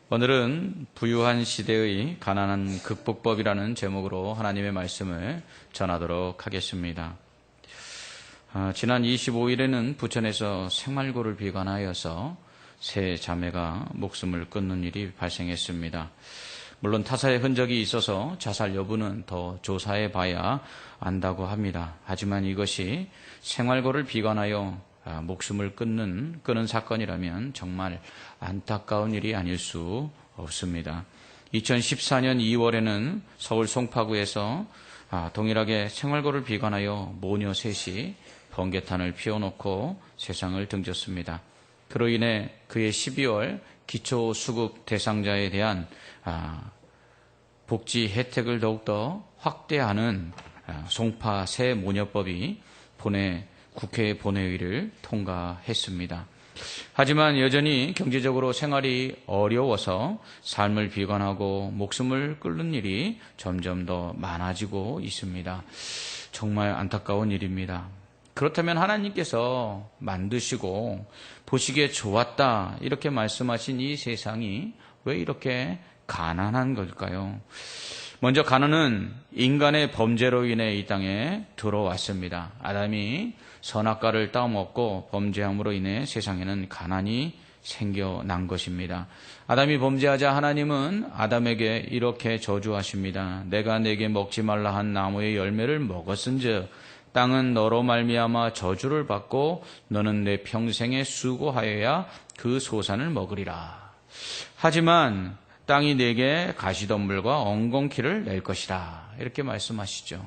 오늘은 부유한 시대의 가난한 극복법이라는 제목으로 하나님의 말씀을 전하도록 하겠습니다. 지난 25일에는 부천에서 생활고를 비관하여서 세 자매가 목숨을 끊는 일이 발생했습니다. 물론 타살의 흔적이 있어서 자살 여부는 더 조사해 봐야 안다고 합니다. 하지만 이것이 생활고를 비관하여 목숨을 끊는 사건이라면 정말 안타까운 일이 아닐 수 없습니다. 2014년 2월에는 서울 송파구에서 동일하게 생활고를 비관하여 모녀 셋이 번개탄을 피워놓고 세상을 등졌습니다. 그로 인해 그해 12월 기초수급 대상자에 대한 복지 혜택을 더욱더 확대하는 송파 새 모녀법이 국회 본회의를 통과했습니다. 하지만 여전히 경제적으로 생활이 어려워서 삶을 비관하고 목숨을 끊는 일이 점점 더 많아지고 있습니다. 정말 안타까운 일입니다. 그렇다면 하나님께서 만드시고 보시기에 좋았다 이렇게 말씀하신 이 세상이 왜 이렇게 가난한 걸까요? 먼저 가난은 인간의 범죄로 인해 이 땅에 들어왔습니다. 아담이 선악과를 따먹고 범죄함으로 인해 세상에는 가난이 생겨난 것입니다. 아담이 범죄하자 하나님은 아담에게 이렇게 저주하십니다. 내가 내게 먹지 말라 한 나무의 열매를 먹었은즉 땅은 너로 말미암아 저주를 받고 너는 내 평생에 수고하여야 그 소산을 먹으리라. 하지만 땅이 내게 가시덤불과 엉겅퀴를 낼 것이라. 이렇게 말씀하시죠.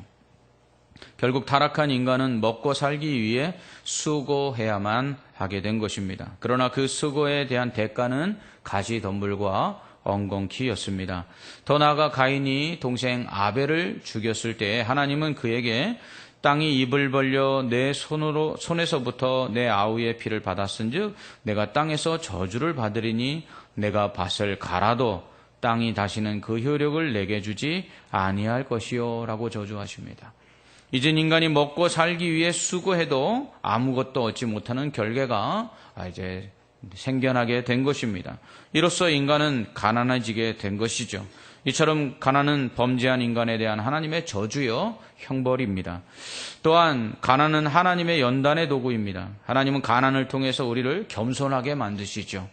결국 타락한 인간은 먹고 살기 위해 수고해야만 하게 된 것입니다. 그러나 그 수고에 대한 대가는 가시덤불과 엉겅퀴였습니다. 더 나아가 가인이 동생 아벨을 죽였을 때 하나님은 그에게 땅이 입을 벌려 내 손에서부터 내 아우의 피를 받았은즉 내가 땅에서 저주를 받으리니 내가 밭을 갈아도 땅이 다시는 그 효력을 내게 주지 아니할 것이요 라고 저주하십니다. 이젠 인간이 먹고 살기 위해 수고해도 아무것도 얻지 못하는 결계가 이제 생겨나게 된 것입니다. 이로써 인간은 가난해지게 된 것이죠. 이처럼 가난은 범죄한 인간에 대한 하나님의 저주요 형벌입니다. 또한 가난은 하나님의 연단의 도구입니다. 하나님은 가난을 통해서 우리를 겸손하게 만드시죠.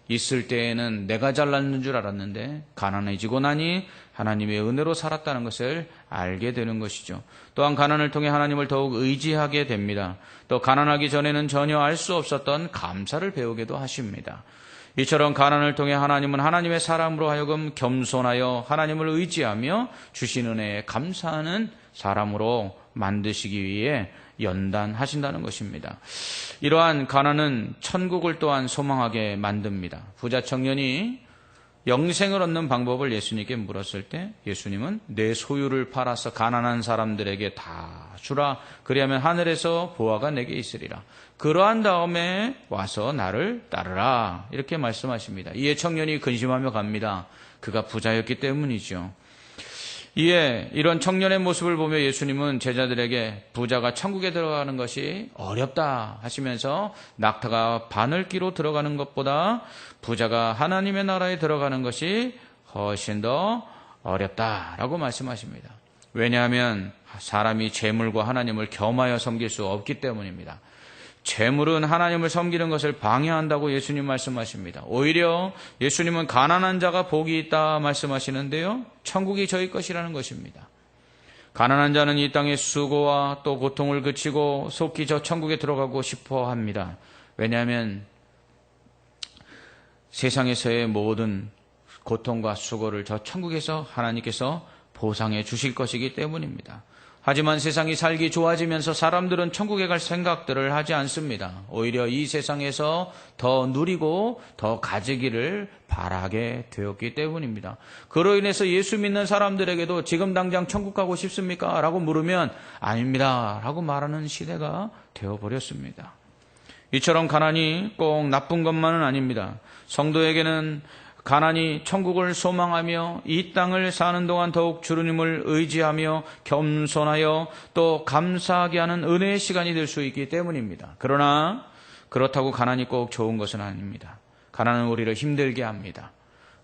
있을 때에는 내가 잘났는 줄 알았는데 가난해지고 나니 하나님의 은혜로 살았다는 것을 알게 되는 것이죠. 또한 가난을 통해 하나님을 더욱 의지하게 됩니다. 또 가난하기 전에는 전혀 알 수 없었던 감사를 배우게도 하십니다. 이처럼 가난을 통해 하나님은 하나님의 사람으로 하여금 겸손하여 하나님을 의지하며 주신 은혜에 감사하는 사람으로 만드시기 위해 연단하신다는 것입니다. 이러한 가난은 천국을 또한 소망하게 만듭니다. 부자 청년이 영생을 얻는 방법을 예수님께 물었을 때 예수님은 내 소유를 팔아서 가난한 사람들에게 다 주라. 그리하면 하늘에서 보화가 내게 있으리라. 그러한 다음에 와서 나를 따르라. 이렇게 말씀하십니다. 이에 청년이 근심하며 갑니다. 그가 부자였기 때문이죠. 이에 이런 청년의 모습을 보며 예수님은 제자들에게 부자가 천국에 들어가는 것이 어렵다 하시면서 낙타가 바늘기로 들어가는 것보다 부자가 하나님의 나라에 들어가는 것이 훨씬 더 어렵다라고 말씀하십니다. 왜냐하면 사람이 재물과 하나님을 겸하여 섬길 수 없기 때문입니다. 재물은 하나님을 섬기는 것을 방해한다고 예수님 말씀하십니다. 오히려 예수님은 가난한 자가 복이 있다 말씀하시는데요. 천국이 저희 것이라는 것입니다. 가난한 자는 이 땅의 수고와 또 고통을 그치고 속히 저 천국에 들어가고 싶어 합니다. 왜냐하면 세상에서의 모든 고통과 수고를 저 천국에서 하나님께서 보상해 주실 것이기 때문입니다. 하지만 세상이 살기 좋아지면서 사람들은 천국에 갈 생각들을 하지 않습니다. 오히려 이 세상에서 더 누리고 더 가지기를 바라게 되었기 때문입니다. 그로 인해서 예수 믿는 사람들에게도 지금 당장 천국 가고 싶습니까? 라고 물으면 아닙니다. 라고 말하는 시대가 되어버렸습니다. 이처럼 가난이 꼭 나쁜 것만은 아닙니다. 성도에게는 가난이 천국을 소망하며 이 땅을 사는 동안 더욱 주님을 의지하며 겸손하여 또 감사하게 하는 은혜의 시간이 될 수 있기 때문입니다. 그러나 그렇다고 가난이 꼭 좋은 것은 아닙니다. 가난은 우리를 힘들게 합니다.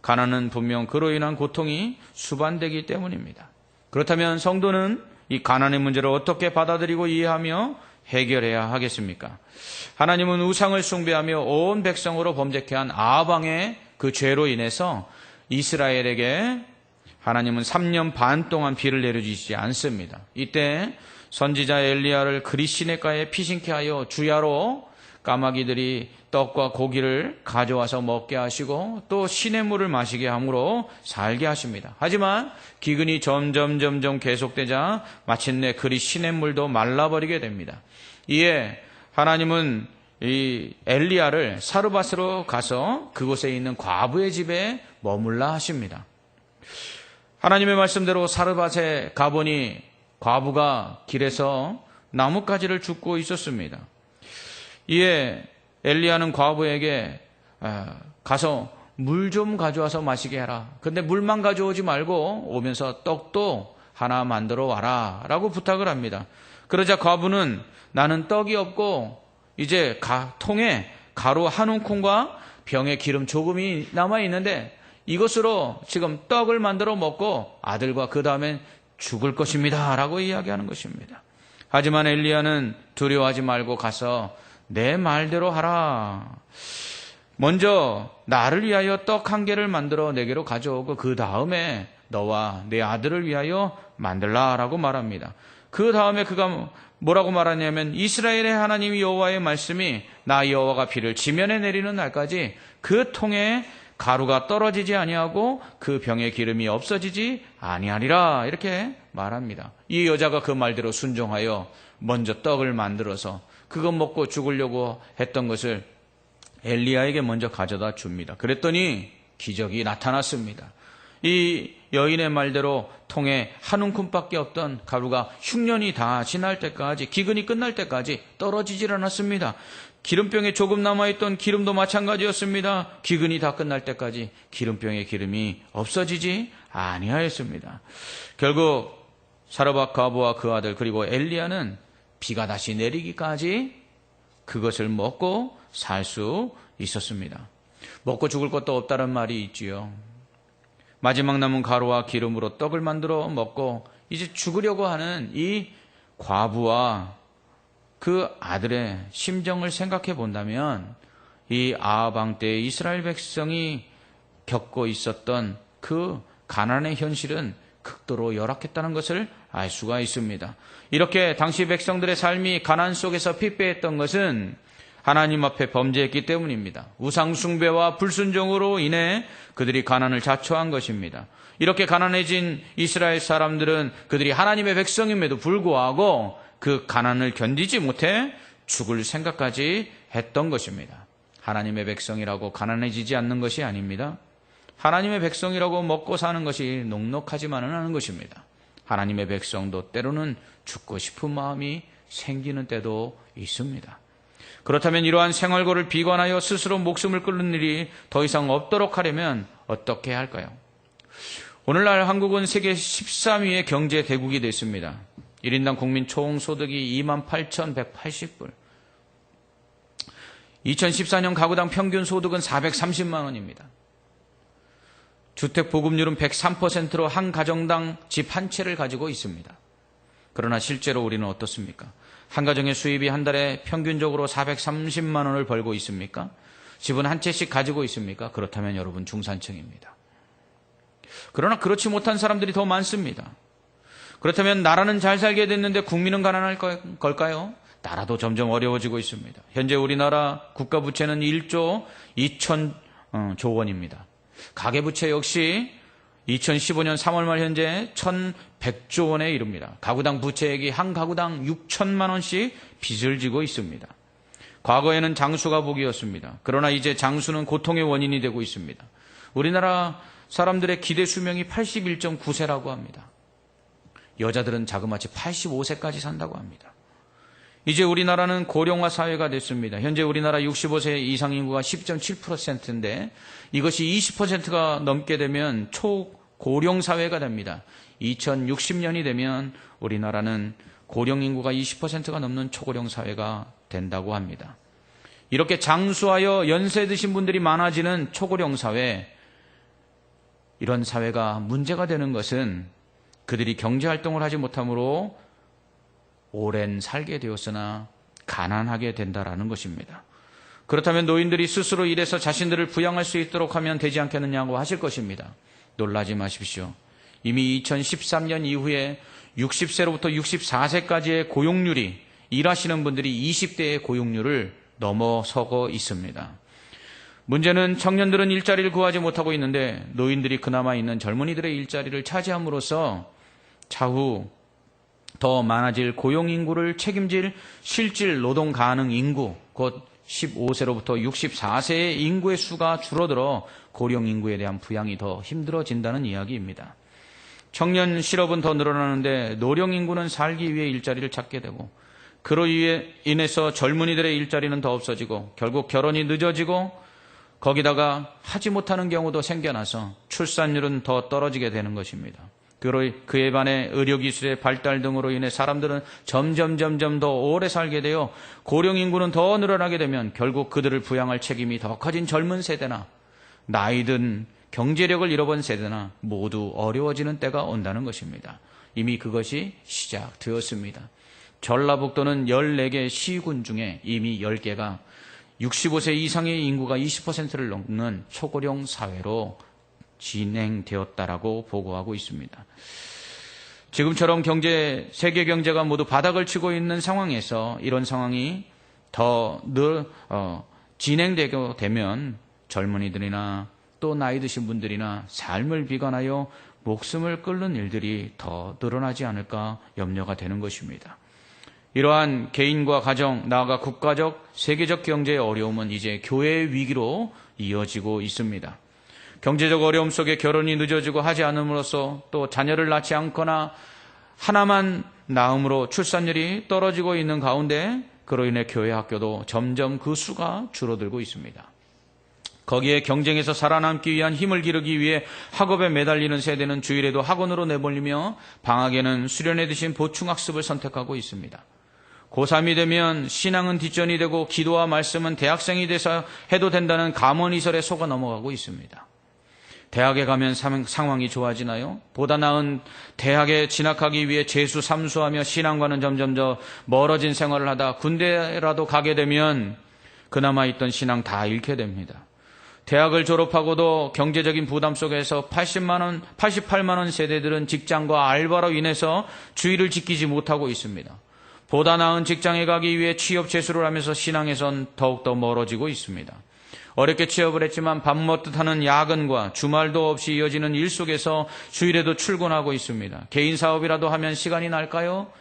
가난은 분명 그로 인한 고통이 수반되기 때문입니다. 그렇다면 성도는 이 가난의 문제를 어떻게 받아들이고 이해하며 해결해야 하겠습니까? 하나님은 우상을 숭배하며 온 백성으로 범죄케 한 아방의 그 죄로 인해서 이스라엘에게 하나님은 3년 반 동안 비를 내려주시지 않습니다. 이때 선지자 엘리야를 그리 시냇가에 피신케 하여 주야로 까마귀들이 떡과 고기를 가져와서 먹게 하시고 또 시냇물을 마시게 함으로 살게 하십니다. 하지만 기근이 점점 계속되자 마침내 그리 시냇물도 말라버리게 됩니다. 이에 하나님은 이 엘리야를 사르밧으로 가서 그곳에 있는 과부의 집에 머물라 하십니다. 하나님의 말씀대로 사르밧에 가보니 과부가 길에서 나뭇가지를 줍고 있었습니다. 이에 엘리야는 과부에게 가서 물 좀 가져와서 마시게 해라. 근데 물만 가져오지 말고 오면서 떡도 하나 만들어 와라 라고 부탁을 합니다. 그러자 과부는 나는 떡이 없고 이제 통에 가루 한 움큼과 병에 기름 조금이 남아있는데 이것으로 지금 떡을 만들어 먹고 아들과 그 다음엔 죽을 것입니다 라고 이야기하는 것입니다. 하지만 엘리야는 두려워하지 말고 가서 내 말대로 하라. 먼저 나를 위하여 떡 1개를 만들어 내게로 가져오고 그 다음에 너와 내 아들을 위하여 만들라라고 말합니다. 그 다음에 그가 뭐라고 말하냐면 이스라엘의 하나님 여호와의 말씀이 나 여호와가 비를 지면에 내리는 날까지 그 통에 가루가 떨어지지 아니하고 그 병에 기름이 없어지지 아니하리라 이렇게 말합니다. 이 여자가 그 말대로 순종하여 먼저 떡을 만들어서 그거 먹고 죽으려고 했던 것을 엘리야에게 먼저 가져다 줍니다. 그랬더니 기적이 나타났습니다. 이 여인의 말대로 통에 한 움큼밖에 없던 가루가 흉년이 다 지날 때까지 기근이 끝날 때까지 떨어지질 않았습니다. 기름병에 조금 남아있던 기름도 마찬가지였습니다. 기근이 다 끝날 때까지 기름병에 기름이 없어지지 아니하였습니다. 결국 사르밧 과부와 그 아들 그리고 엘리야는 비가 다시 내리기까지 그것을 먹고 살 수 있었습니다. 먹고 죽을 것도 없다는 말이 있지요. 마지막 남은 가루와 기름으로 떡을 만들어 먹고 이제 죽으려고 하는 이 과부와 그 아들의 심정을 생각해 본다면 이 아방 때 이스라엘 백성이 겪고 있었던 그 가난의 현실은 극도로 열악했다는 것을 알 수가 있습니다. 이렇게 당시 백성들의 삶이 가난 속에서 피폐했던 것은 하나님 앞에 범죄했기 때문입니다. 우상 숭배와 불순종으로 인해 그들이 가난을 자초한 것입니다. 이렇게 가난해진 이스라엘 사람들은 그들이 하나님의 백성임에도 불구하고 그 가난을 견디지 못해 죽을 생각까지 했던 것입니다. 하나님의 백성이라고 가난해지지 않는 것이 아닙니다. 하나님의 백성이라고 먹고 사는 것이 녹록하지만은 않은 것입니다. 하나님의 백성도 때로는 죽고 싶은 마음이 생기는 때도 있습니다. 그렇다면 이러한 생활고를 비관하여 스스로 목숨을 끊는 일이 더 이상 없도록 하려면 어떻게 해야 할까요? 오늘날 한국은 세계 13위의 경제 대국이 됐습니다. 1인당 국민 총소득이 28,180불. 2014년 가구당 평균 소득은 430만 원입니다. 주택 보급률은 103%로 한 가정당 집 한 채를 가지고 있습니다. 그러나 실제로 우리는 어떻습니까? 한 가정의 수입이 한 달에 평균적으로 430만 원을 벌고 있습니까? 집은 한 채씩 가지고 있습니까? 그렇다면 여러분 중산층입니다. 그러나 그렇지 못한 사람들이 더 많습니다. 그렇다면 나라는 잘 살게 됐는데 국민은 가난할 걸까요? 나라도 점점 어려워지고 있습니다. 현재 우리나라 국가부채는 1조 2천조 원입니다. 가계부채 역시 2015년 3월 말 현재 1,100조 원에 이릅니다. 가구당 부채액이 한 가구당 6천만 원씩 빚을 지고 있습니다. 과거에는 장수가 복이었습니다. 그러나 이제 장수는 고통의 원인이 되고 있습니다. 우리나라 사람들의 기대 수명이 81.9세라고 합니다. 여자들은 자그마치 85세까지 산다고 합니다. 이제 우리나라는 고령화 사회가 됐습니다. 현재 우리나라 65세 이상 인구가 10.7%인데 이것이 20%가 넘게 되면 초고령 사회가 됩니다. 2060년이 되면 우리나라는 고령 인구가 20%가 넘는 초고령 사회가 된다고 합니다. 이렇게 장수하여 연세 드신 분들이 많아지는 초고령 사회, 이런 사회가 문제가 되는 것은 그들이 경제활동을 하지 못함으로 오랜 살게 되었으나 가난하게 된다라는 것입니다. 그렇다면 노인들이 스스로 일해서 자신들을 부양할 수 있도록 하면 되지 않겠느냐고 하실 것입니다. 놀라지 마십시오. 이미 2013년 이후에 60세로부터 64세까지의 고용률이, 일하시는 분들이 20대의 고용률을 넘어서고 있습니다. 문제는 청년들은 일자리를 구하지 못하고 있는데 노인들이 그나마 있는 젊은이들의 일자리를 차지함으로써 차후 더 많아질 고용인구를 책임질 실질 노동 가능 인구, 곧 15세로부터 64세의 인구의 수가 줄어들어 고령 인구에 대한 부양이 더 힘들어진다는 이야기입니다. 청년 실업은 더 늘어나는데 노령 인구는 살기 위해 일자리를 찾게 되고 그로 인해서 젊은이들의 일자리는 더 없어지고 결국 결혼이 늦어지고 거기다가 하지 못하는 경우도 생겨나서 출산율은 더 떨어지게 되는 것입니다. 그에 반해 의료기술의 발달 등으로 인해 사람들은 점점 더 오래 살게 되어 고령 인구는 더 늘어나게 되면 결국 그들을 부양할 책임이 더 커진 젊은 세대나 나이든 경제력을 잃어본 세대나 모두 어려워지는 때가 온다는 것입니다. 이미 그것이 시작되었습니다. 전라북도는 14개 시군 중에 이미 10개가 65세 이상의 인구가 20%를 넘는 초고령 사회로 진행되었다라고 보고하고 있습니다. 지금처럼 세계 경제가 모두 바닥을 치고 있는 상황에서 이런 상황이 더 진행되게 되면 젊은이들이나 또 나이 드신 분들이나 삶을 비관하여 목숨을 끊는 일들이 더 늘어나지 않을까 염려가 되는 것입니다. 이러한 개인과 가정, 나아가 국가적, 세계적 경제의 어려움은 이제 교회의 위기로 이어지고 있습니다. 경제적 어려움 속에 결혼이 늦어지고 하지 않음으로써 또 자녀를 낳지 않거나 하나만 낳음으로 출산율이 떨어지고 있는 가운데 그로 인해 교회 학교도 점점 그 수가 줄어들고 있습니다. 거기에 경쟁에서 살아남기 위한 힘을 기르기 위해 학업에 매달리는 세대는 주일에도 학원으로 내몰리며 방학에는 수련회 대신 보충학습을 선택하고 있습니다. 고3이 되면 신앙은 뒷전이 되고 기도와 말씀은 대학생이 돼서 해도 된다는 감언이설에 속아 넘어가고 있습니다. 대학에 가면 상황이 좋아지나요? 보다 나은 대학에 진학하기 위해 재수 삼수하며 신앙과는 점점 더 멀어진 생활을 하다 군대라도 가게 되면 그나마 있던 신앙 다 잃게 됩니다. 대학을 졸업하고도 경제적인 부담 속에서 88만 원 세대들은 직장과 알바로 인해서 주의를 지키지 못하고 있습니다. 보다 나은 직장에 가기 위해 취업 재수를 하면서 신앙에선 더욱더 멀어지고 있습니다. 어렵게 취업을 했지만 밥 먹듯 하는 야근과 주말도 없이 이어지는 일 속에서 주일에도 출근하고 있습니다. 개인 사업이라도 하면 시간이 날까요?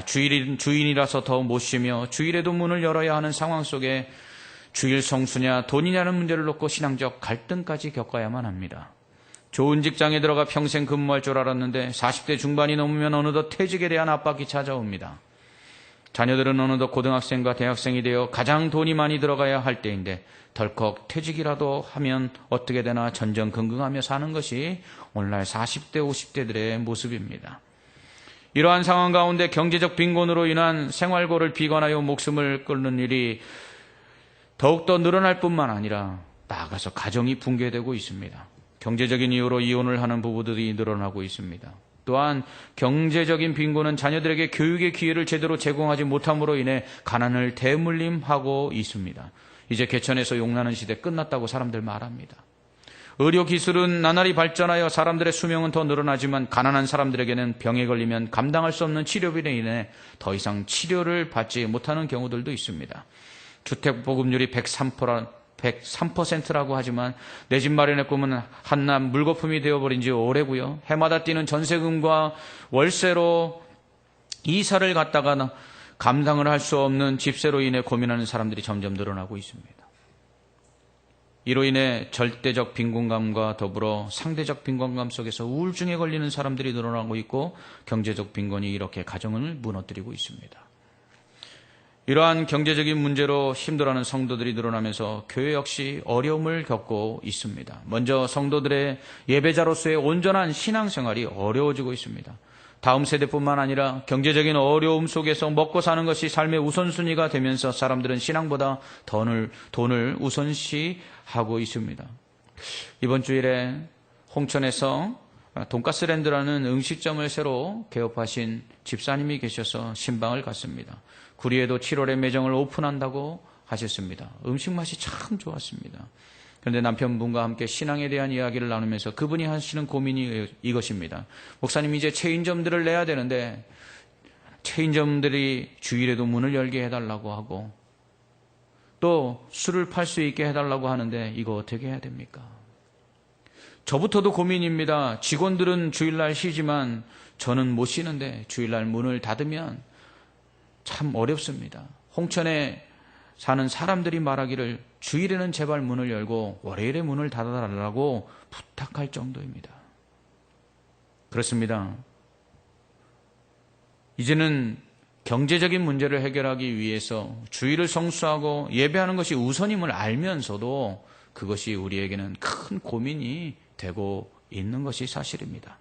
주인이라서 더 못 쉬며 주일에도 문을 열어야 하는 상황 속에 주일 성수냐 돈이냐는 문제를 놓고 신앙적 갈등까지 겪어야만 합니다. 좋은 직장에 들어가 평생 근무할 줄 알았는데 40대 중반이 넘으면 어느덧 퇴직에 대한 압박이 찾아옵니다. 자녀들은 어느덧 고등학생과 대학생이 되어 가장 돈이 많이 들어가야 할 때인데 덜컥 퇴직이라도 하면 어떻게 되나 전전긍긍하며 사는 것이 오늘날 40대, 50대들의 모습입니다. 이러한 상황 가운데 경제적 빈곤으로 인한 생활고를 비관하여 목숨을 끊는 일이 더욱더 늘어날 뿐만 아니라 나아가서 가정이 붕괴되고 있습니다. 경제적인 이유로 이혼을 하는 부부들이 늘어나고 있습니다. 또한 경제적인 빈곤은 자녀들에게 교육의 기회를 제대로 제공하지 못함으로 인해 가난을 대물림하고 있습니다. 이제 개천에서 용나는 시대 끝났다고 사람들 말합니다. 의료기술은 나날이 발전하여 사람들의 수명은 더 늘어나지만 가난한 사람들에게는 병에 걸리면 감당할 수 없는 치료비로 인해 더 이상 치료를 받지 못하는 경우들도 있습니다. 주택보급률이 103%라고 하지만 내 집 마련의 꿈은 한낱 물거품이 되어버린 지 오래고요. 해마다 뛰는 전세금과 월세로 이사를 갔다가 감당을 할 수 없는 집세로 인해 고민하는 사람들이 점점 늘어나고 있습니다. 이로 인해 절대적 빈곤감과 더불어 상대적 빈곤감 속에서 우울증에 걸리는 사람들이 늘어나고 있고 경제적 빈곤이 이렇게 가정을 무너뜨리고 있습니다. 이러한 경제적인 문제로 힘들어하는 성도들이 늘어나면서 교회 역시 어려움을 겪고 있습니다. 먼저 성도들의 예배자로서의 온전한 신앙생활이 어려워지고 있습니다. 다음 세대뿐만 아니라 경제적인 어려움 속에서 먹고 사는 것이 삶의 우선순위가 되면서 사람들은 신앙보다 돈을 우선시하고 있습니다. 이번 주일에 홍천에서 돈가스랜드라는 음식점을 새로 개업하신 집사님이 계셔서 신방을 갔습니다. 구리에도 7월에 매장을 오픈한다고 하셨습니다. 음식 맛이 참 좋았습니다. 그런데 남편분과 함께 신앙에 대한 이야기를 나누면서 그분이 하시는 고민이 이것입니다. 목사님, 이제 체인점들을 내야 되는데 체인점들이 주일에도 문을 열게 해달라고 하고 또 술을 팔 수 있게 해달라고 하는데 이거 어떻게 해야 됩니까? 저부터도 고민입니다. 직원들은 주일날 쉬지만 저는 못 쉬는데 주일날 문을 닫으면 참 어렵습니다. 홍천에 사는 사람들이 말하기를 주일에는 제발 문을 열고 월요일에 문을 닫아달라고 부탁할 정도입니다. 그렇습니다. 이제는 경제적인 문제를 해결하기 위해서 주일을 성수하고 예배하는 것이 우선임을 알면서도 그것이 우리에게는 큰 고민이 되고 있는 것이 사실입니다.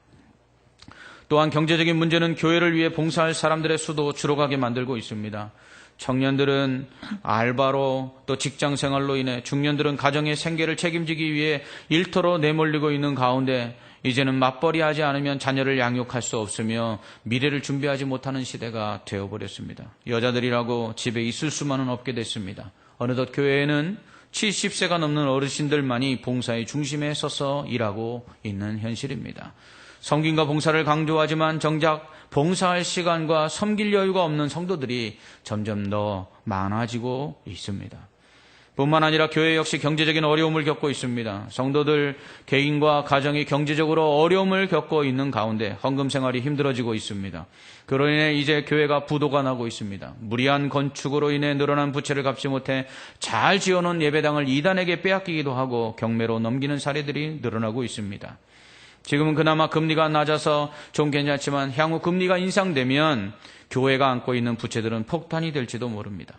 또한 경제적인 문제는 교회를 위해 봉사할 사람들의 수도 줄어가게 만들고 있습니다. 청년들은 알바로 또 직장생활로 인해 중년들은 가정의 생계를 책임지기 위해 일터로 내몰리고 있는 가운데 이제는 맞벌이하지 않으면 자녀를 양육할 수 없으며 미래를 준비하지 못하는 시대가 되어버렸습니다. 여자들이라고 집에 있을 수만은 없게 됐습니다. 어느덧 교회에는 70세가 넘는 어르신들만이 봉사의 중심에 서서 일하고 있는 현실입니다. 섬김과 봉사를 강조하지만 정작 봉사할 시간과 섬길 여유가 없는 성도들이 점점 더 많아지고 있습니다. 뿐만 아니라 교회 역시 경제적인 어려움을 겪고 있습니다. 성도들 개인과 가정이 경제적으로 어려움을 겪고 있는 가운데 헌금 생활이 힘들어지고 있습니다. 그로 인해 이제 교회가 부도가 나고 있습니다. 무리한 건축으로 인해 늘어난 부채를 갚지 못해 잘 지어놓은 예배당을 이단에게 빼앗기기도 하고 경매로 넘기는 사례들이 늘어나고 있습니다. 지금은 그나마 금리가 낮아서 좀 괜찮지만 향후 금리가 인상되면 교회가 안고 있는 부채들은 폭탄이 될지도 모릅니다.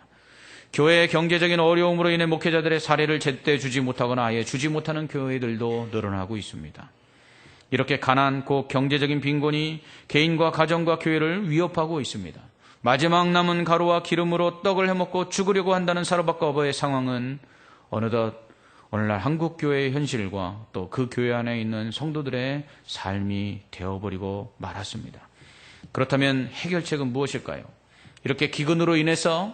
교회의 경제적인 어려움으로 인해 목회자들의 사례를 제때 주지 못하거나 아예 주지 못하는 교회들도 늘어나고 있습니다. 이렇게 가난고 경제적인 빈곤이 개인과 가정과 교회를 위협하고 있습니다. 마지막 남은 가루와 기름으로 떡을 해먹고 죽으려고 한다는 사르밧과 어버의 상황은 어느덧 오늘날 한국교회의 현실과 또 그 교회 안에 있는 성도들의 삶이 되어버리고 말았습니다. 그렇다면 해결책은 무엇일까요? 이렇게 기근으로 인해서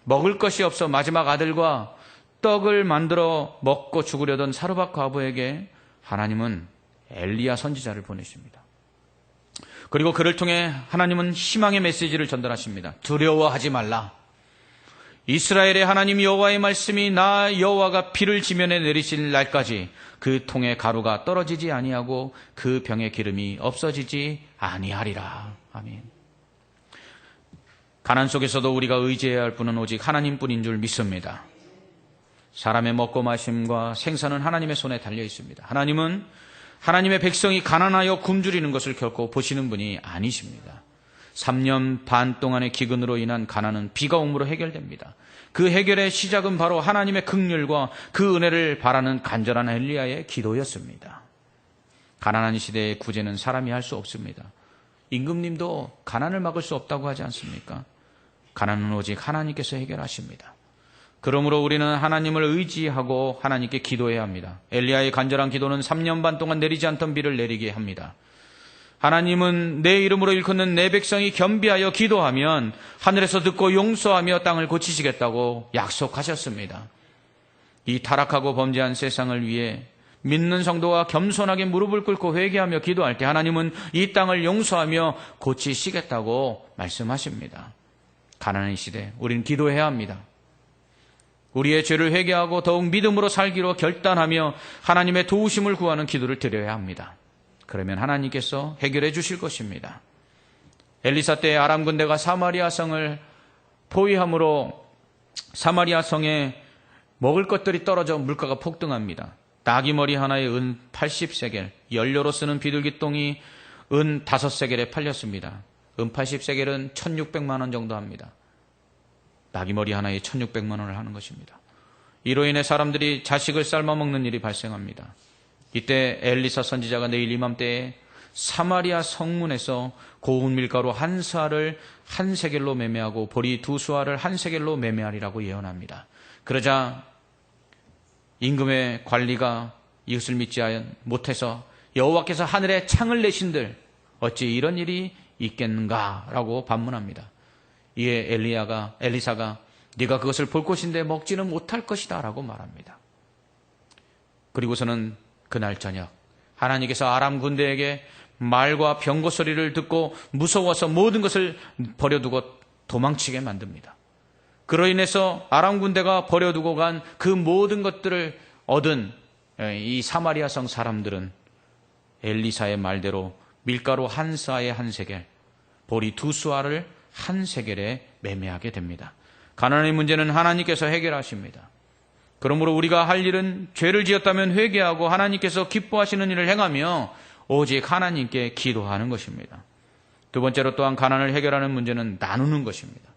먹을 것이 없어 마지막 아들과 떡을 만들어 먹고 죽으려던 사르밧 과부에게 하나님은 엘리야 선지자를 보내십니다. 그리고 그를 통해 하나님은 희망의 메시지를 전달하십니다. 두려워하지 말라. 이스라엘의 하나님 여호와의 말씀이 나 여호와가 비를 지면에 내리실 날까지 그 통에 가루가 떨어지지 아니하고 그 병에 기름이 없어지지 아니하리라. 아멘. 가난 속에서도 우리가 의지해야 할 분은 오직 하나님뿐인 줄 믿습니다. 사람의 먹고 마심과 생사는 하나님의 손에 달려 있습니다. 하나님은 하나님의 백성이 가난하여 굶주리는 것을 결코 보시는 분이 아니십니다. 3년 반 동안의 기근으로 인한 가난은 비가 옴으로 해결됩니다. 그 해결의 시작은 바로 하나님의 긍휼과 그 은혜를 바라는 간절한 엘리야의 기도였습니다. 가난한 시대의 구제는 사람이 할 수 없습니다. 임금님도 가난을 막을 수 없다고 하지 않습니까? 가난은 오직 하나님께서 해결하십니다. 그러므로 우리는 하나님을 의지하고 하나님께 기도해야 합니다. 엘리야의 간절한 기도는 3년 반 동안 내리지 않던 비를 내리게 합니다. 하나님은 내 이름으로 일컫는 내 백성이 겸비하여 기도하면 하늘에서 듣고 용서하며 땅을 고치시겠다고 약속하셨습니다. 이 타락하고 범죄한 세상을 위해 믿는 성도가 겸손하게 무릎을 꿇고 회개하며 기도할 때 하나님은 이 땅을 용서하며 고치시겠다고 말씀하십니다. 가난한 시대 우리는 기도해야 합니다. 우리의 죄를 회개하고 더욱 믿음으로 살기로 결단하며 하나님의 도우심을 구하는 기도를 드려야 합니다. 그러면 하나님께서 해결해 주실 것입니다. 엘리사 때의 아람 군대가 사마리아 성을 포위함으로 사마리아 성에 먹을 것들이 떨어져 물가가 폭등합니다. 나귀 머리 하나에 은 80세겔, 연료로 쓰는 비둘기똥이 은 5세겔에 팔렸습니다. 은 80세겔은 1600만 원 정도 합니다. 나귀 머리 하나에 1600만 원을 하는 것입니다. 이로 인해 사람들이 자식을 삶아 먹는 일이 발생합니다. 이때 엘리사 선지자가 내일 이맘때에 사마리아 성문에서 고운 밀가루 한 수알을 한 세겔로 매매하고 보리 2수알을 한 세겔로 매매하리라고 예언합니다. 그러자 임금의 관리가 이것을 믿지 못해서 여호와께서 하늘에 창을 내신들 어찌 이런 일이 있겠는가라고 반문합니다. 이에 엘리사가 네가 그것을 볼 것인데 먹지는 못할 것이다 라고 말합니다. 그리고서는 그날 저녁 하나님께서 아람 군대에게 말과 병거 소리를 듣고 무서워서 모든 것을 버려두고 도망치게 만듭니다. 그로 인해서 아람 군대가 버려두고 간 그 모든 것들을 얻은 이 사마리아 성 사람들은 엘리사의 말대로 밀가루 한 사에 한 세겔, 보리 두 수아를 한 세겔에 매매하게 됩니다. 가난의 문제는 하나님께서 해결하십니다. 그러므로 우리가 할 일은 죄를 지었다면 회개하고 하나님께서 기뻐하시는 일을 행하며 오직 하나님께 기도하는 것입니다. 두 번째로 또한 가난을 해결하는 문제는 나누는 것입니다.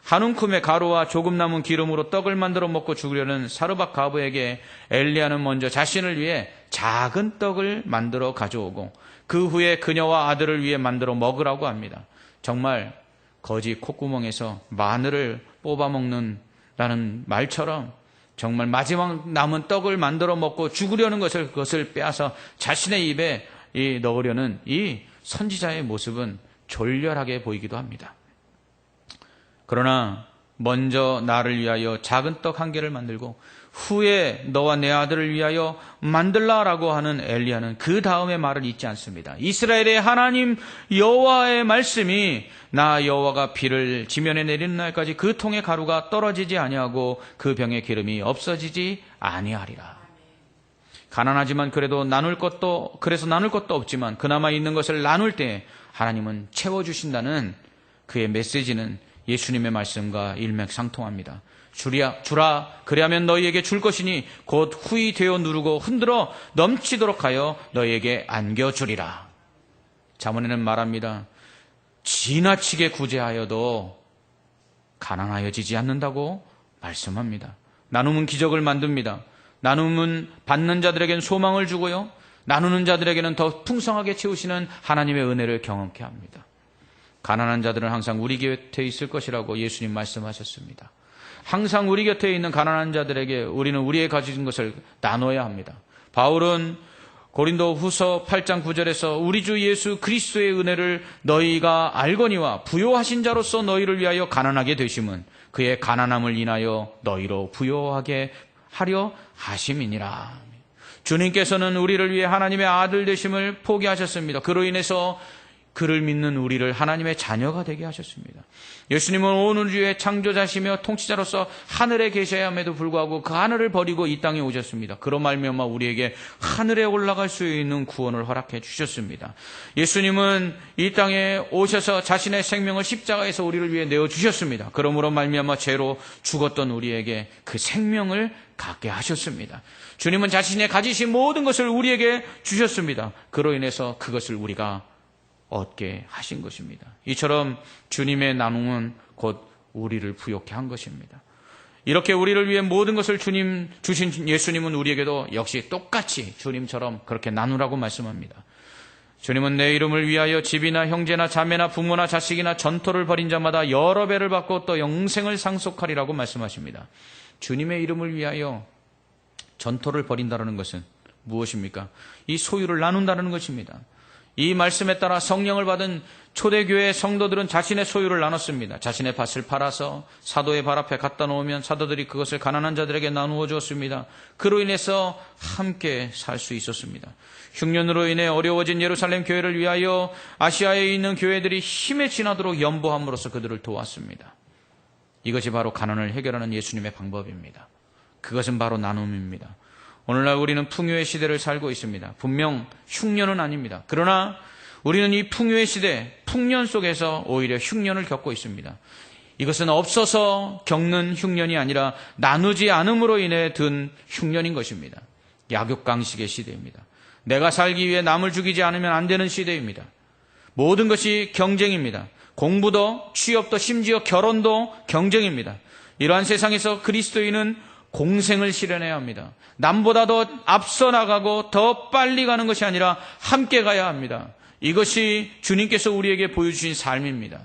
한 움큼의 가루와 조금 남은 기름으로 떡을 만들어 먹고 죽으려는 사르밧 과부에게 엘리야는 먼저 자신을 위해 작은 떡을 만들어 가져오고 그 후에 그녀와 아들을 위해 만들어 먹으라고 합니다. 정말 거지 콧구멍에서 마늘을 뽑아 먹는다는 말처럼 정말 마지막 남은 떡을 만들어 먹고 죽으려는 그것을 빼앗아 자신의 입에 넣으려는 이 선지자의 모습은 졸렬하게 보이기도 합니다. 그러나 먼저 나를 위하여 작은 떡 한 개를 만들고 후에 너와 내 아들을 위하여 만들라라고 하는 엘리야는 그 다음의 말을 잊지 않습니다. 이스라엘의 하나님 여호와의 말씀이 나 여호와가 비를 지면에 내리는 날까지 그 통의 가루가 떨어지지 아니하고 그 병의 기름이 없어지지 아니하리라. 가난하지만 그래서 나눌 것도 없지만 그나마 있는 것을 나눌 때 하나님은 채워주신다는 그의 메시지는 예수님의 말씀과 일맥상통합니다. 주라 그리하면 너희에게 줄 것이니 곧 후히 되어 누르고 흔들어 넘치도록 하여 너희에게 안겨주리라. 잠언에는 말합니다. 지나치게 구제하여도 가난하여지지 않는다고 말씀합니다. 나눔은 기적을 만듭니다. 나눔은 받는 자들에게는 소망을 주고요, 나누는 자들에게는 더 풍성하게 채우시는 하나님의 은혜를 경험케 합니다. 가난한 자들은 항상 우리 곁에 있을 것이라고 예수님 말씀하셨습니다. 항상 우리 곁에 있는 가난한 자들에게 우리는 우리의 가진 것을 나눠야 합니다. 바울은 고린도 후서 8장 9절에서 우리 주 예수 그리스도의 은혜를 너희가 알거니와 부요하신 자로서 너희를 위하여 가난하게 되심은 그의 가난함을 인하여 너희로 부요하게 하려 하심이니라. 주님께서는 우리를 위해 하나님의 아들 되심을 포기하셨습니다. 그로 인해서 그를 믿는 우리를 하나님의 자녀가 되게 하셨습니다. 예수님은 온 우주의 창조자시며 통치자로서 하늘에 계셔야 함에도 불구하고 그 하늘을 버리고 이 땅에 오셨습니다. 그로 말미암아 우리에게 하늘에 올라갈 수 있는 구원을 허락해 주셨습니다. 예수님은 이 땅에 오셔서 자신의 생명을 십자가에서 우리를 위해 내어주셨습니다. 그러므로 말미암아 죄로 죽었던 우리에게 그 생명을 갖게 하셨습니다. 주님은 자신의 가지신 모든 것을 우리에게 주셨습니다. 그로 인해서 그것을 우리가 얻게 하신 것입니다. 이처럼 주님의 나눔은 곧 우리를 부욕케 한 것입니다. 이렇게 우리를 위해 모든 것을 주신 예수님은 우리에게도 역시 똑같이 주님처럼 그렇게 나누라고 말씀합니다. 주님은 내 이름을 위하여 집이나 형제나 자매나 부모나 자식이나 전토를 벌인 자마다 여러 배를 받고 또 영생을 상속하리라고 말씀하십니다. 주님의 이름을 위하여 전토를 벌인다는 것은 무엇입니까? 이 소유를 나눈다는 것입니다. 이 말씀에 따라 성령을 받은 초대교회 성도들은 자신의 소유를 나눴습니다. 자신의 밭을 팔아서 사도의 발 앞에 갖다 놓으면 사도들이 그것을 가난한 자들에게 나누어 주었습니다. 그로 인해서 함께 살 수 있었습니다. 흉년으로 인해 어려워진 예루살렘 교회를 위하여 아시아에 있는 교회들이 힘에 지나도록 연보함으로써 그들을 도왔습니다. 이것이 바로 가난을 해결하는 예수님의 방법입니다. 그것은 바로 나눔입니다. 오늘날 우리는 풍요의 시대를 살고 있습니다. 분명 흉년은 아닙니다. 그러나 우리는 이 풍요의 시대, 풍년 속에서 오히려 흉년을 겪고 있습니다. 이것은 없어서 겪는 흉년이 아니라 나누지 않음으로 인해 든 흉년인 것입니다. 약육강식의 시대입니다. 내가 살기 위해 남을 죽이지 않으면 안 되는 시대입니다. 모든 것이 경쟁입니다. 공부도, 취업도, 심지어 결혼도 경쟁입니다. 이러한 세상에서 그리스도인은 공생을 실현해야 합니다. 남보다 더 앞서 나가고 더 빨리 가는 것이 아니라 함께 가야 합니다. 이것이 주님께서 우리에게 보여주신 삶입니다.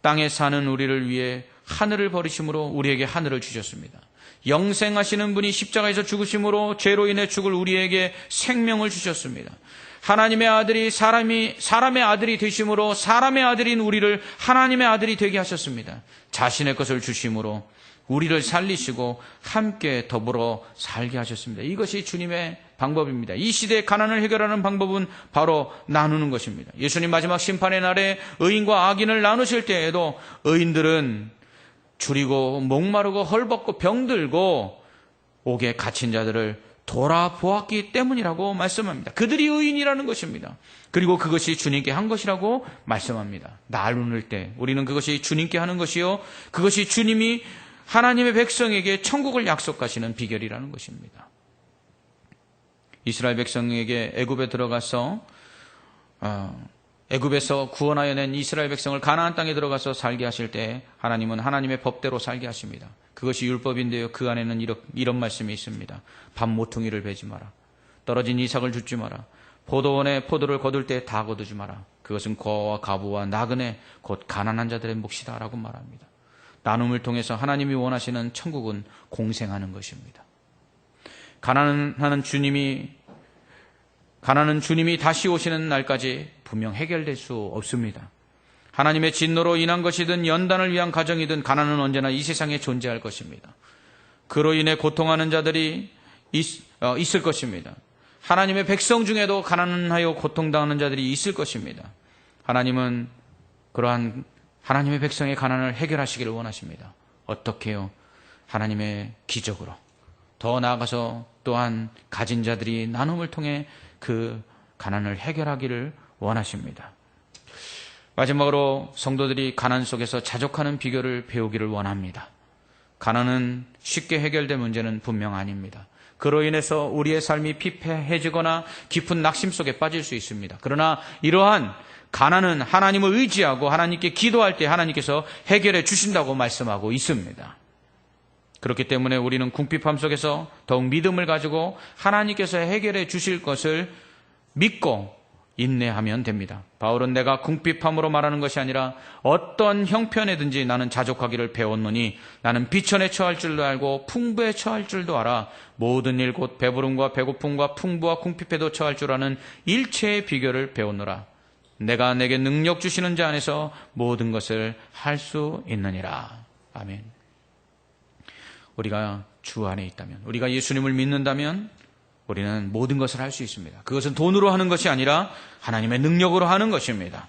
땅에 사는 우리를 위해 하늘을 버리심으로 우리에게 하늘을 주셨습니다. 영생하시는 분이 십자가에서 죽으심으로 죄로 인해 죽을 우리에게 생명을 주셨습니다. 하나님의 아들이 사람의 아들이 되심으로 사람의 아들인 우리를 하나님의 아들이 되게 하셨습니다. 자신의 것을 주심으로 우리를 살리시고 함께 더불어 살게 하셨습니다. 이것이 주님의 방법입니다. 이 시대의 가난을 해결하는 방법은 바로 나누는 것입니다. 예수님 마지막 심판의 날에 의인과 악인을 나누실 때에도 의인들은 줄이고 목마르고 헐벗고 병들고 옥에 갇힌 자들을 돌아보았기 때문이라고 말씀합니다. 그들이 의인이라는 것입니다. 그리고 그것이 주님께 한 것이라고 말씀합니다. 나누는 때 우리는 그것이 주님께 하는 것이요, 그것이 주님이 하나님의 백성에게 천국을 약속하시는 비결이라는 것입니다. 이스라엘 백성에게 애굽에 들어가서 애굽에서 구원하여 낸 이스라엘 백성을 가나안 땅에 들어가서 살게 하실 때 하나님은 하나님의 법대로 살게 하십니다. 그것이 율법인데요, 그 안에는 이런 말씀이 있습니다. 밥 모퉁이를 베지 마라. 떨어진 이삭을 줍지 마라. 포도원에 포도를 거둘 때 다 거두지 마라. 그것은 고아와 가부와 나그네 곧 가난한 자들의 몫이다 라고 말합니다. 나눔을 통해서 하나님이 원하시는 천국은 공생하는 것입니다. 가난은 주님이 다시 오시는 날까지 분명 해결될 수 없습니다. 하나님의 진노로 인한 것이든 연단을 위한 가정이든 가난은 언제나 이 세상에 존재할 것입니다. 그로 인해 고통하는 자들이 있을 것입니다. 하나님의 백성 중에도 가난하여 고통당하는 자들이 있을 것입니다. 하나님은 그러한 하나님의 백성의 가난을 해결하시기를 원하십니다. 어떻게요? 하나님의 기적으로. 더 나아가서 또한 가진 자들이 나눔을 통해 그 가난을 해결하기를 원하십니다. 마지막으로 성도들이 가난 속에서 자족하는 비결을 배우기를 원합니다. 가난은 쉽게 해결될 문제는 분명 아닙니다. 그로 인해서 우리의 삶이 피폐해지거나 깊은 낙심 속에 빠질 수 있습니다. 그러나 이러한 가난은 하나님을 의지하고 하나님께 기도할 때 하나님께서 해결해 주신다고 말씀하고 있습니다. 그렇기 때문에 우리는 궁핍함 속에서 더욱 믿음을 가지고 하나님께서 해결해 주실 것을 믿고 인내하면 됩니다. 바울은 내가 궁핍함으로 말하는 것이 아니라 어떤 형편에든지 나는 자족하기를 배웠노니 나는 비천에 처할 줄도 알고 풍부에 처할 줄도 알아. 모든 일 곧 배부름과 배고픔과 풍부와 궁핍에도 처할 줄 아는 일체의 비결을 배웠노라. 내가 내게 능력 주시는 자 안에서 모든 것을 할 수 있느니라. 아멘. 우리가 주 안에 있다면, 우리가 예수님을 믿는다면 우리는 모든 것을 할 수 있습니다. 그것은 돈으로 하는 것이 아니라 하나님의 능력으로 하는 것입니다.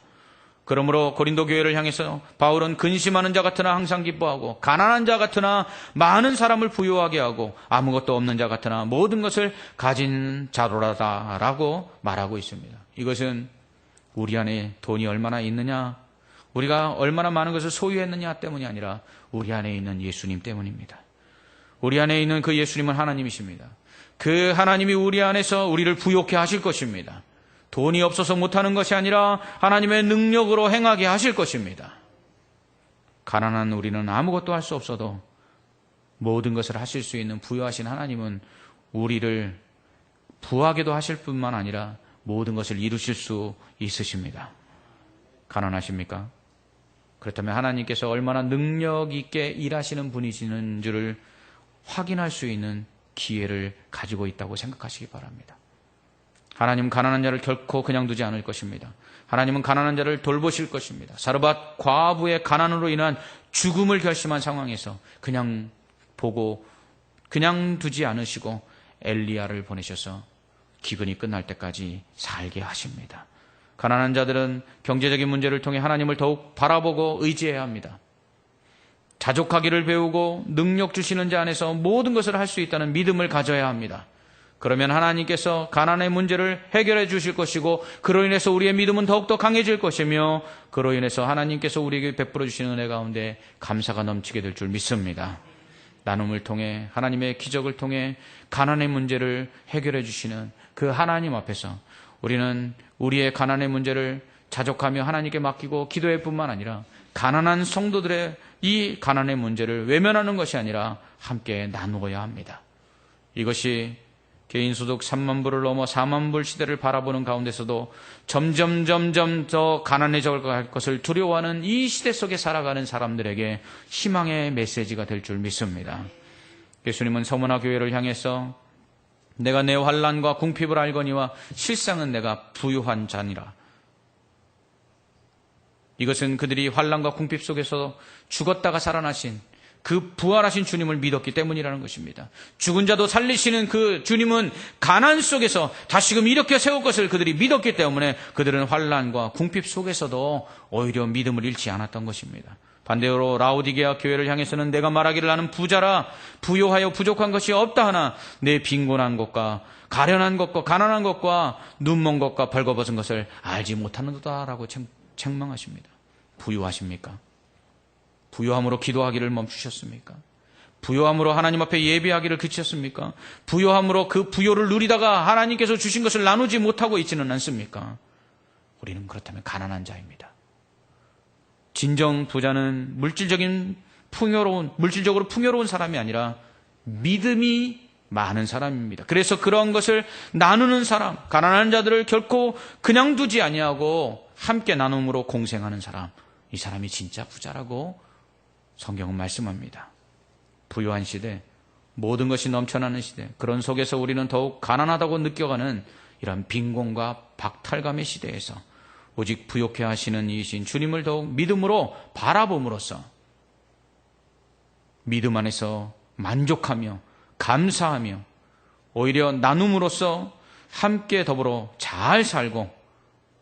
그러므로 고린도 교회를 향해서 바울은 근심하는 자 같으나 항상 기뻐하고 가난한 자 같으나 많은 사람을 부유하게 하고 아무것도 없는 자 같으나 모든 것을 가진 자로라다라고 말하고 있습니다. 이것은 우리 안에 돈이 얼마나 있느냐, 우리가 얼마나 많은 것을 소유했느냐 때문이 아니라 우리 안에 있는 예수님 때문입니다. 우리 안에 있는 그 예수님은 하나님이십니다. 그 하나님이 우리 안에서 우리를 부욕해 하실 것입니다. 돈이 없어서 못하는 것이 아니라 하나님의 능력으로 행하게 하실 것입니다. 가난한 우리는 아무것도 할 수 없어도 모든 것을 하실 수 있는 부유하신 하나님은 우리를 부하게도 하실 뿐만 아니라 모든 것을 이루실 수 있으십니다. 가난하십니까? 그렇다면 하나님께서 얼마나 능력 있게 일하시는 분이시는 줄을 확인할 수 있는 기회를 가지고 있다고 생각하시기 바랍니다. 하나님은 가난한 자를 결코 그냥 두지 않을 것입니다. 하나님은 가난한 자를 돌보실 것입니다. 사르밧 과부의 가난으로 인한 죽음을 결심한 상황에서 그냥 보고 그냥 두지 않으시고 엘리야를 보내셔서 기근이 끝날 때까지 살게 하십니다. 가난한 자들은 경제적인 문제를 통해 하나님을 더욱 바라보고 의지해야 합니다. 자족하기를 배우고 능력 주시는 자 안에서 모든 것을 할 수 있다는 믿음을 가져야 합니다. 그러면 하나님께서 가난의 문제를 해결해 주실 것이고 그로 인해서 우리의 믿음은 더욱더 강해질 것이며 그로 인해서 하나님께서 우리에게 베풀어 주시는 은혜 가운데 감사가 넘치게 될 줄 믿습니다. 나눔을 통해 하나님의 기적을 통해 가난의 문제를 해결해 주시는 그 하나님 앞에서 우리는 우리의 가난의 문제를 자족하며 하나님께 맡기고 기도할 뿐만 아니라 가난한 성도들의 이 가난의 문제를 외면하는 것이 아니라 함께 나누어야 합니다. 이것이 개인소득 3만 불을 넘어 4만 불 시대를 바라보는 가운데서도 점점 더 가난해져 갈 것을 두려워하는 이 시대 속에 살아가는 사람들에게 희망의 메시지가 될 줄 믿습니다. 예수님은 서머나 교회를 향해서 내가 내 환난과 궁핍을 알거니와 실상은 내가 부유한 자니라. 이것은 그들이 환난과 궁핍 속에서 죽었다가 살아나신 그 부활하신 주님을 믿었기 때문이라는 것입니다. 죽은 자도 살리시는 그 주님은 가난 속에서 다시금 일으켜 세울 것을 그들이 믿었기 때문에 그들은 환난과 궁핍 속에서도 오히려 믿음을 잃지 않았던 것입니다. 반대로 라오디게아 교회를 향해서는 내가 말하기를 나는 부자라 부요하여 부족한 것이 없다 하나 내 빈곤한 것과 가련한 것과 가난한 것과 눈먼 것과 벌거벗은 것을 알지 못하는도다라고 책망하십니다. 부유하십니까? 부요함으로 기도하기를 멈추셨습니까? 부요함으로 하나님 앞에 예배하기를 그치셨습니까? 부요함으로 그 부요를 누리다가 하나님께서 주신 것을 나누지 못하고 있지는 않습니까? 우리는 그렇다면 가난한 자입니다. 진정 부자는 물질적으로 풍요로운 사람이 아니라 믿음이 많은 사람입니다. 그래서 그러한 것을 나누는 사람, 가난한 자들을 결코 그냥 두지 아니하고 함께 나눔으로 공생하는 사람, 이 사람이 진짜 부자라고 성경은 말씀합니다. 부유한 시대, 모든 것이 넘쳐나는 시대, 그런 속에서 우리는 더욱 가난하다고 느껴가는 이런 빈곤과 박탈감의 시대에서 오직 부욕해 하시는 이신 주님을 더욱 믿음으로 바라봄으로써 믿음 안에서 만족하며 감사하며 오히려 나눔으로써 함께 더불어 잘 살고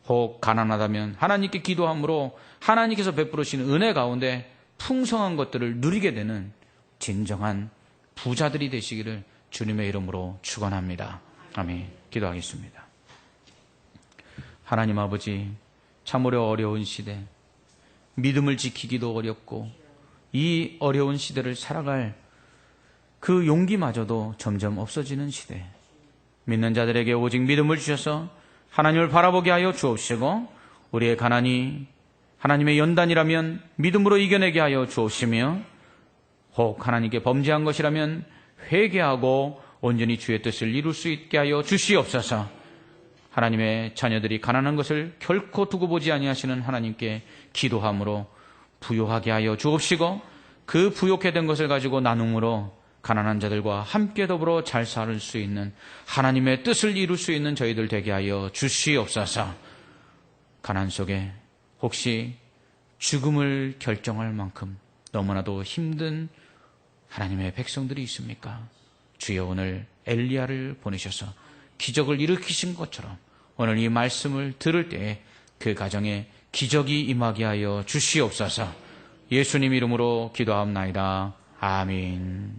혹 가난하다면 하나님께 기도함으로 하나님께서 베풀으시는 은혜 가운데 풍성한 것들을 누리게 되는 진정한 부자들이 되시기를 주님의 이름으로 축원합니다. 아멘. 기도하겠습니다. 하나님 아버지, 참으로 어려운 시대, 믿음을 지키기도 어렵고 이 어려운 시대를 살아갈 그 용기마저도 점점 없어지는 시대, 믿는 자들에게 오직 믿음을 주셔서 하나님을 바라보게 하여 주옵시고 우리의 가난이 하나님의 연단이라면 믿음으로 이겨내게 하여 주옵시며 혹 하나님께 범죄한 것이라면 회개하고 온전히 주의 뜻을 이룰 수 있게 하여 주시옵소서. 하나님의 자녀들이 가난한 것을 결코 두고 보지 아니하시는 하나님께 기도함으로 부요하게 하여 주옵시고 그 부요케 된 것을 가지고 나눔으로 가난한 자들과 함께 더불어 잘 살 수 있는 하나님의 뜻을 이룰 수 있는 저희들 되게 하여 주시옵소서. 가난 속에 혹시 죽음을 결정할 만큼 너무나도 힘든 하나님의 백성들이 있습니까? 주여 오늘 엘리야를 보내셔서 기적을 일으키신 것처럼 오늘 이 말씀을 들을 때에 그 가정에 기적이 임하게 하여 주시옵소서. 예수님 이름으로 기도하옵나이다. 아멘.